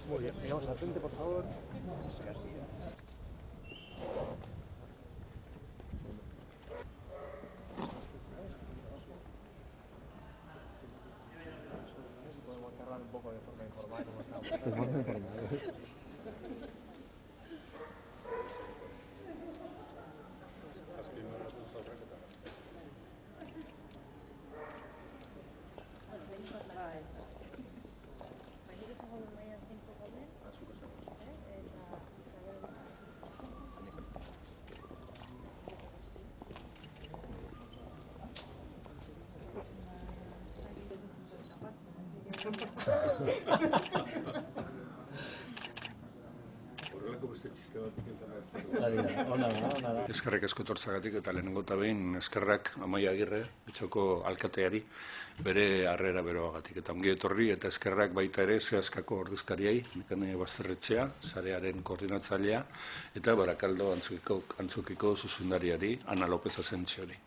Muy bien, digamos al frente, por favor. Es casi. Podemos charlar un poco de forma informal, como estamos. De forma informal. Eskerrak asko etortzagatik eta lehenengo eta behin eskerrak Amaia Agirre, etxoko alkateari, bere harrera beroagatik. Eta ongi etorri eta eskerrak baita ere zehazkako ordezkariei, Nekane Basterretxea, sarearen koordinatzailea, eta Barakaldo Antzokiko zuzendariari, Ana López Asentziori.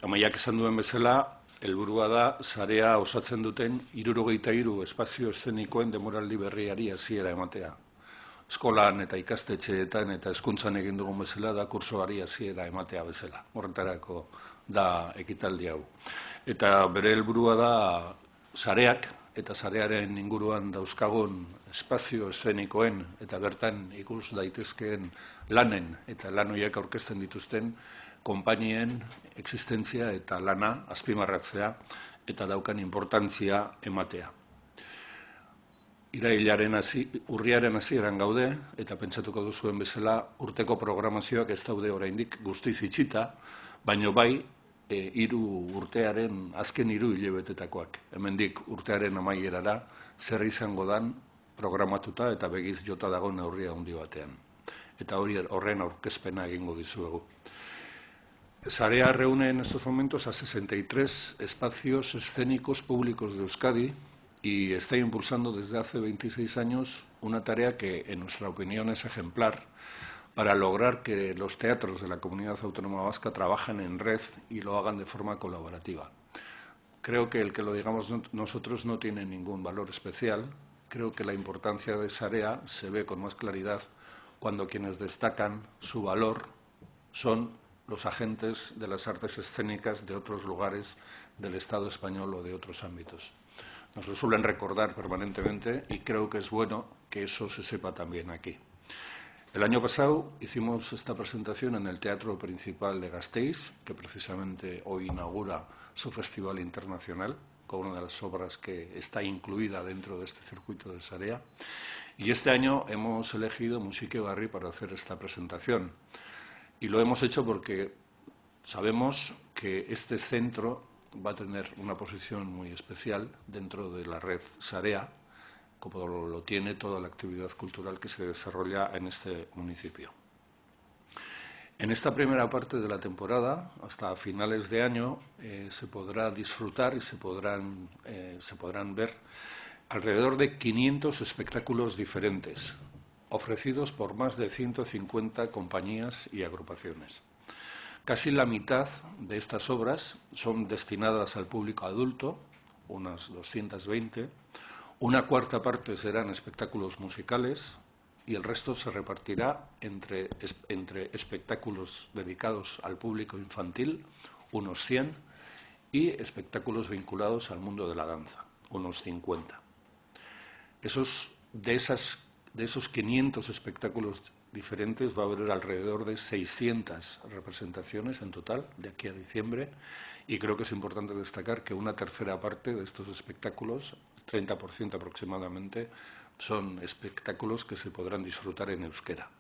Amaiak esan duen bezala, helburua da sarea osatzen duten 63 espazio eszenikoen demoraldi berriari hasiera ematea. Eskolan eta ikastetxeetan eta hezkuntzan egin dugun bezala da kursoari hasiera ematea bezala. Horretarako da ekitaldi hau. Eta bere helburua da sareak eta sarearen inguruan dauzkagun espazio eszenikoen eta bertan ikus daitezkeen lanen eta lan horiek aurkezten dituzten konpainien existentzia eta lana azpimarratzea eta daukan inportantzia ematea. Urriaren hasieran gaude, eta pentsatuko duzuen bezala, urteko programazioak ez daude oraindik guztiz itxita, baino bai, azken 3 hilabetetakoak. Hemendik urtearen amaierara, zer izango dan programatuta eta begiz jota dago neurria handi batean. Eta horren aurkezpena egingo dizuegu. Sarea reúne en estos momentos a 63 espacios escénicos públicos de Euskadi, y está impulsando desde hace 26 años una tarea que, en nuestra opinión, es ejemplar para lograr que los teatros de la Comunidad Autónoma Vasca trabajen en red y lo hagan de forma colaborativa. Creo que el que lo digamos nosotros no tiene ningún valor especial. Creo que la importancia de Sarea se ve con más claridad cuando quienes destacan su valor son los agentes de las artes escénicas de otros lugares del Estado español o de otros ámbitos. Nos lo suelen recordar permanentemente y creo que es bueno que eso se sepa también aquí. El año pasado hicimos esta presentación en el Teatro Principal de Gasteiz, que precisamente hoy inaugura su festival internacional, con una de las obras que está incluida dentro de este circuito de Sarea. Y este año hemos elegido Musique Barri para hacer esta presentación. Y lo hemos hecho porque sabemos que este centro va a tener una posición muy especial dentro de la red Sarea, como lo tiene toda la actividad cultural que se desarrolla en este municipio. En esta primera parte de la temporada, hasta finales de año, se podrá disfrutar y se podrán ver alrededor de 500 espectáculos diferentes, ofrecidos por más de 150 compañías y agrupaciones. Casi la mitad de estas obras son destinadas al público adulto, unas 220, una cuarta parte serán espectáculos musicales y el resto se repartirá entre espectáculos dedicados al público infantil, unos 100, y espectáculos vinculados al mundo de la danza, unos 50. De esos 500 espectáculos diferentes va a haber alrededor de 600 representaciones en total de aquí a diciembre, y creo que es importante destacar que una tercera parte de estos espectáculos, 30% aproximadamente, son espectáculos que se podrán disfrutar en euskera.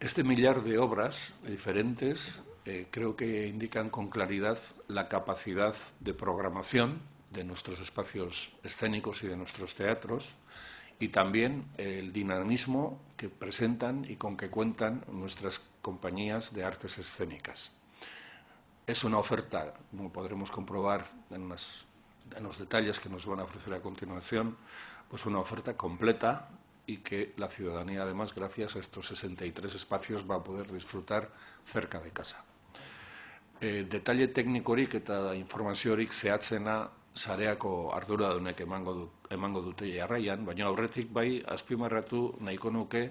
Este millar de obras diferentes creo que indican con claridad la capacidad de programación de nuestros espacios escénicos y de nuestros teatros, y también el dinamismo que presentan y con que cuentan nuestras compañías de artes escénicas. Es una oferta, como podremos comprobar en los detalles que nos van a ofrecer a continuación, pues una oferta completa y que la ciudadanía, además, gracias a estos 63 espacios, va a poder disfrutar cerca de casa. Detalle teknikorik eta informaziorik zehatzena sareako arduradunek emango dute jarraian, baina aurretik bai azpimarratu nahiko nuke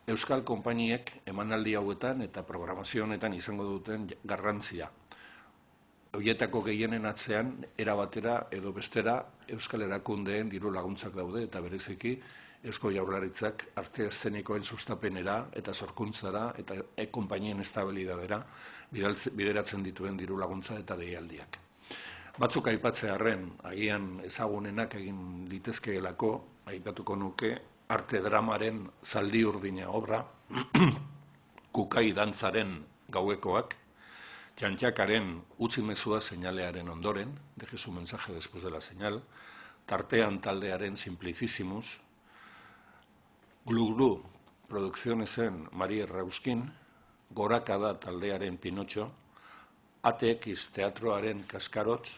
euskal konpainiek emanaldi hauetan eta programazio honetan izango duten garrantzia. Horietako gehienen atzean, erabatera edo bestera euskal erakundeen diru laguntzak daude eta bereziki Eusko Jaurlaritzak arte eszenikoen sustapenera eta sorkuntzara eta konpainien estabilidadera bideratzen dituen diru laguntza eta deialdiak. Batzuk aipatzearren, agian ezagunenak egin litezkeelako, aipatuko nuke arte dramaren Zaldi urdina obra, Kukai dantzaren Gauekoak, Txantxakaren Utzi mezua seinalearen ondoren, deje su mensaje después de la señal, Tartean taldearen Simplicissimus, Glu-Glu Produccionesen Marie Rauskin, Gorakada taldearen Pinocho, ATX teatroaren Kaskarotz,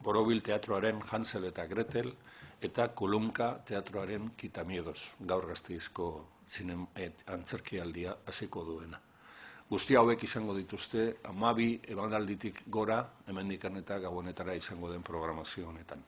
Borobil teatroaren Hansel eta Gretel, eta Kulunka teatroaren Kitamiedos, gaur Gasteizko antzerkialdia hasiko duena. Guzti hauek izango dituzte 12 emanalditik gora hemendikan eta gabonetara izango den programazio honetan.